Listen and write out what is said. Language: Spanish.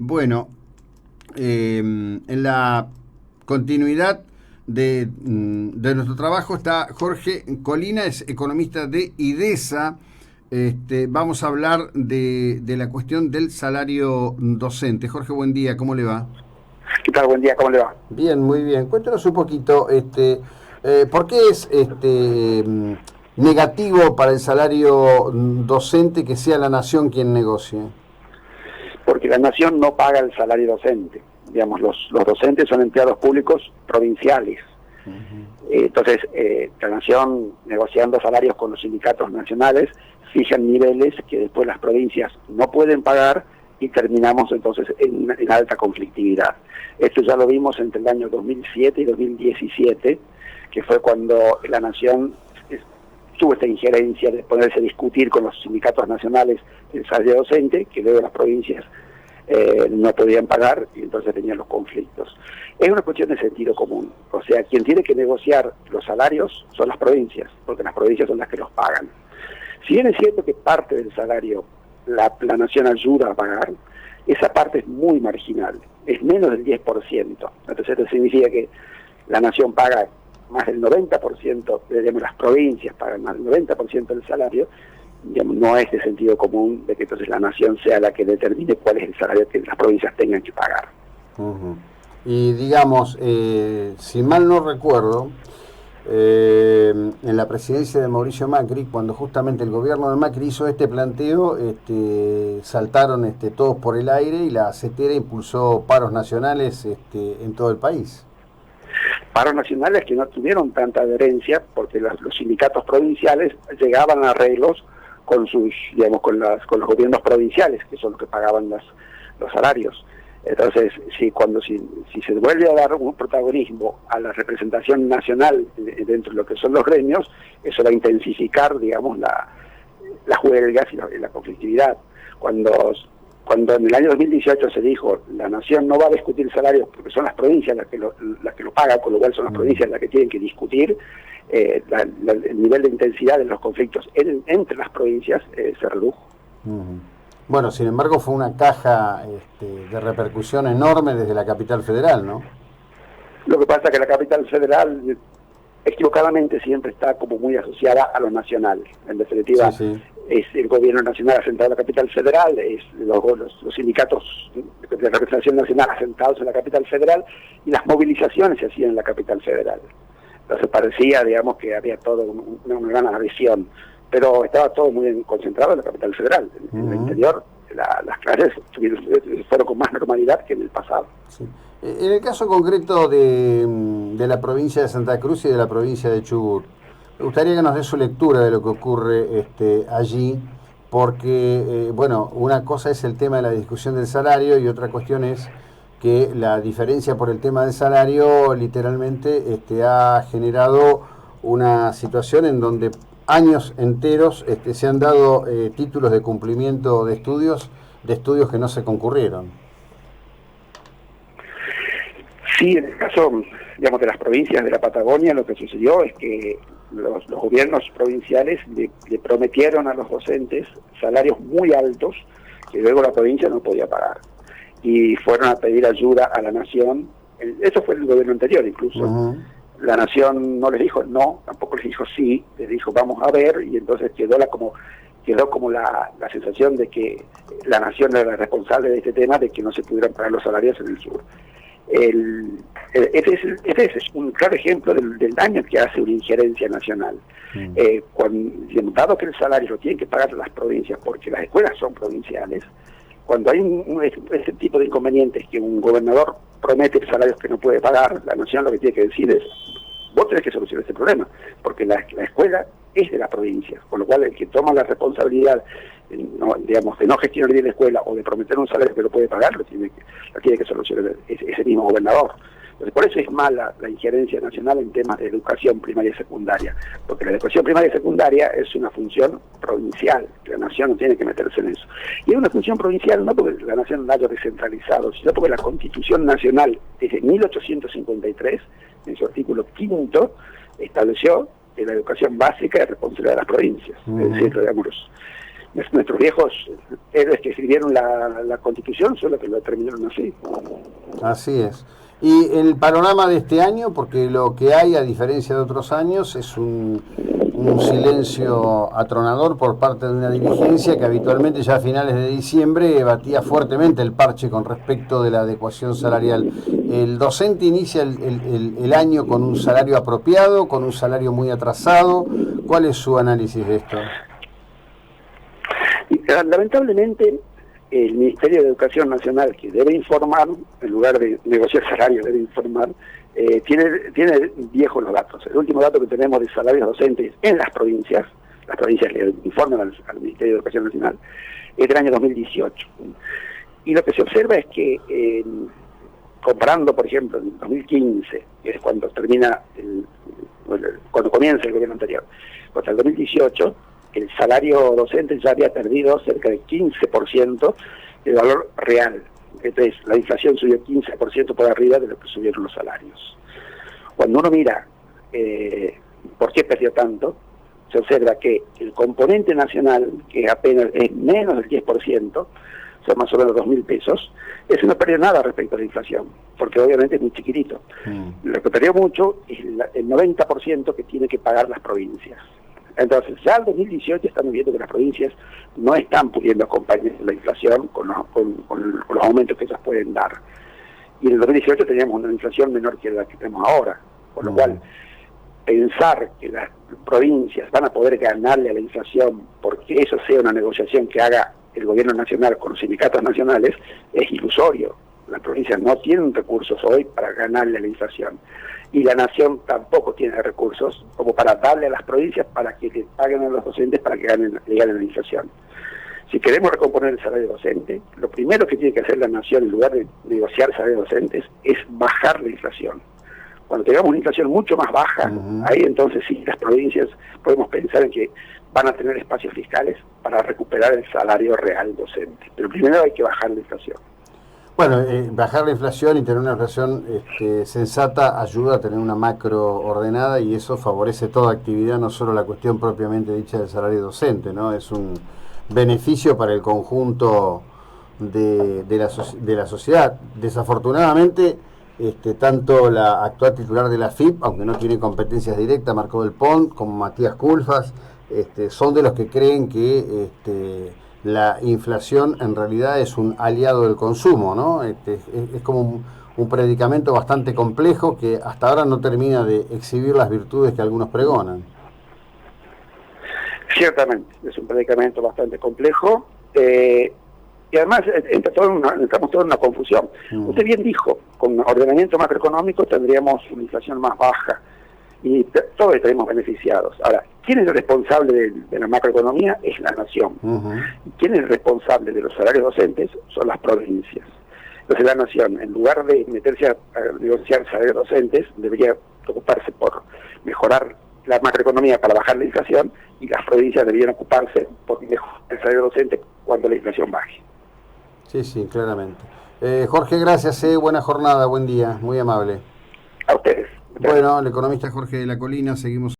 Bueno, en la continuidad de nuestro trabajo está Jorge Colina, es economista de IDESA. Vamos a hablar de la cuestión del salario docente. Jorge, buen día, ¿cómo le va? ¿Qué tal? Buen día, ¿cómo le va? Bien, muy bien. Cuéntanos un poquito, ¿por qué es negativo para el salario docente que sea la nación quien negocie? Porque la nación no paga el salario docente. Digamos, los docentes son empleados públicos provinciales. La nación, negociando salarios con los sindicatos nacionales, fijan niveles que después las provincias no pueden pagar y terminamos entonces en alta conflictividad. Esto ya lo vimos entre el año 2007 y 2017, que fue cuando la nación tuvo esta injerencia de ponerse a discutir con los sindicatos nacionales el salario docente, que luego las provincias no podían pagar y entonces tenían los conflictos. Es una cuestión de sentido común, o sea, quien tiene que negociar los salarios son las provincias, porque las provincias son las que los pagan. Si bien es cierto que parte del salario la nación ayuda a pagar, esa parte es muy marginal, es menos del 10%. Entonces esto significa que la nación paga más del 90%, digamos, las provincias pagan más del 90% del salario. Digamos, no es de sentido común de que entonces la nación sea la que determine cuál es el salario que las provincias tengan que pagar. Uh-huh. Y digamos, si mal no recuerdo, en la presidencia de Mauricio Macri, cuando justamente el gobierno de Macri hizo este planteo, saltaron todos por el aire y la CETERA impulsó paros nacionales en todo el país. Paros nacionales que no tuvieron tanta adherencia porque los sindicatos provinciales llegaban a arreglos con sus, digamos, con los gobiernos provinciales, que son los que pagaban los salarios. Entonces, si se vuelve a dar un protagonismo a la representación nacional dentro de lo que son los gremios, eso va a intensificar, digamos, las huelgas y la conflictividad. Cuando en el año 2018 se dijo la nación no va a discutir salarios porque son las provincias las que lo pagan, con lo cual son las provincias las que tienen que discutir, el nivel de intensidad de los conflictos entre las provincias se redujo. Bueno, sin embargo fue una caja de repercusión enorme desde la capital federal, ¿no? Lo que pasa es que la capital federal equivocadamente siempre está como muy asociada a lo nacional. En definitiva, sí, sí. Es el gobierno nacional asentado en la capital federal, es los sindicatos de representación nacional asentados en la capital federal, y las movilizaciones se hacían en la capital federal. Entonces parecía, digamos, que había todo una gran adhesión, pero estaba todo muy bien concentrado en la capital federal. En el interior, las clases fueron con más normalidad que en el pasado. Sí. En el caso concreto de la provincia de Santa Cruz y de la provincia de Chubut, me gustaría que nos dé su lectura de lo que ocurre allí, porque, bueno, una cosa es el tema de la discusión del salario y otra cuestión es que la diferencia por el tema del salario literalmente ha generado una situación en donde años enteros se han dado títulos de cumplimiento de estudios que no se concurrieron. Sí, en el caso, digamos, de las provincias de la Patagonia, lo que sucedió es que los gobiernos provinciales le prometieron a los docentes salarios muy altos que luego la provincia no podía pagar. Y fueron a pedir ayuda a la nación. Eso fue el gobierno anterior incluso. La nación no les dijo no, tampoco les dijo sí, les dijo vamos a ver, y entonces quedó como la sensación de que la nación era la responsable de este tema, de que no se pudieran pagar los salarios en el sur. Este es un claro ejemplo del daño que hace una injerencia nacional. Dado que el salario lo tienen que pagar las provincias porque las escuelas son provinciales, cuando hay este tipo de inconvenientes que un gobernador promete salarios que no puede pagar, la nación lo que tiene que decir es: vos tenés que solucionar este problema, porque la escuela es de la provincia, con lo cual el que toma la responsabilidad de no gestionar bien la escuela o de prometer un salario que lo puede pagar, lo tiene que solucionar ese mismo gobernador. Entonces, por eso es mala la injerencia nacional en temas de educación primaria y secundaria, porque la educación primaria y secundaria es una función provincial, la nación no tiene que meterse en eso. Y es una función provincial no porque la nación la haya descentralizado, sino porque la Constitución Nacional desde 1853, en su artículo 5, estableció que la educación básica es responsabilidad de las provincias. Es decir, digamos, Nuestros viejos héroes que escribieron la Constitución son los que lo determinaron así. Así es. Y el panorama de este año, porque lo que hay, a diferencia de otros años, es un silencio atronador por parte de una dirigencia que habitualmente ya a finales de diciembre batía fuertemente el parche con respecto de la adecuación salarial. El docente inicia el año con un salario apropiado, con un salario muy atrasado. ¿Cuál es su análisis de esto? Lamentablemente, el Ministerio de Educación Nacional, que debe informar, en lugar de negociar salario, debe informar, tiene viejos los datos. El último dato que tenemos de salarios docentes en las provincias le informan al Ministerio de Educación Nacional, es del año 2018. Y lo que se observa es que, comparando, por ejemplo, en 2015, que es cuando cuando comienza el gobierno anterior, contra el 2018, el salario docente ya había perdido cerca del 15% de valor real. Entonces, la inflación subió 15% por arriba de lo que subieron los salarios. Cuando uno mira por qué perdió tanto, se observa que el componente nacional, que apenas es menos del 10%, son más o menos 2.000 pesos, eso no perdió nada respecto a la inflación, porque obviamente es muy chiquitito. Lo que perdió mucho es el 90% que tiene que pagar las provincias. Entonces, ya en 2018 estamos viendo que las provincias no están pudiendo acompañar la inflación con los aumentos que ellas pueden dar. Y en el 2018 teníamos una inflación menor que la que tenemos ahora, por lo cual pensar que las provincias van a poder ganarle a la inflación porque eso sea una negociación que haga el gobierno nacional con los sindicatos nacionales es ilusorio. Las provincias no tienen recursos hoy para ganarle a la inflación. Y la nación tampoco tiene recursos como para darle a las provincias para que le paguen a los docentes para que le ganen la inflación. Si queremos recomponer el salario docente, lo primero que tiene que hacer la nación, en lugar de negociar salarios docentes, es bajar la inflación. Cuando tengamos una inflación mucho más baja, ahí entonces sí, las provincias podemos pensar en que van a tener espacios fiscales para recuperar el salario real docente. Pero primero hay que bajar la inflación. Bueno, bajar la inflación y tener una inflación sensata ayuda a tener una macro ordenada y eso favorece toda actividad, no solo la cuestión propiamente dicha del salario docente, ¿no? Es un beneficio para el conjunto de la sociedad. Desafortunadamente, tanto la actual titular de la FIP, aunque no tiene competencias directas, Marco del Pont, como Matías Culfas, son de los que creen que la inflación en realidad es un aliado del consumo, ¿no? Es como un predicamento bastante complejo que hasta ahora no termina de exhibir las virtudes que algunos pregonan. Ciertamente, es un predicamento bastante complejo y además entramos todos en una confusión. Usted bien dijo, con ordenamiento macroeconómico tendríamos una inflación más baja y todos estaríamos beneficiados. Ahora, ¿quién es el responsable de la macroeconomía? Es la nación. ¿Quién es el responsable de los salarios docentes? Son las provincias. Entonces la nación, en lugar de meterse a negociar salarios docentes, debería ocuparse por mejorar la macroeconomía para bajar la inflación y las provincias deberían ocuparse por mejorar el salario docente cuando la inflación baje. Sí, sí, claramente. Jorge, gracias, buena jornada, buen día, muy amable. A ustedes. Bueno, el economista Jorge de la Colina, seguimos.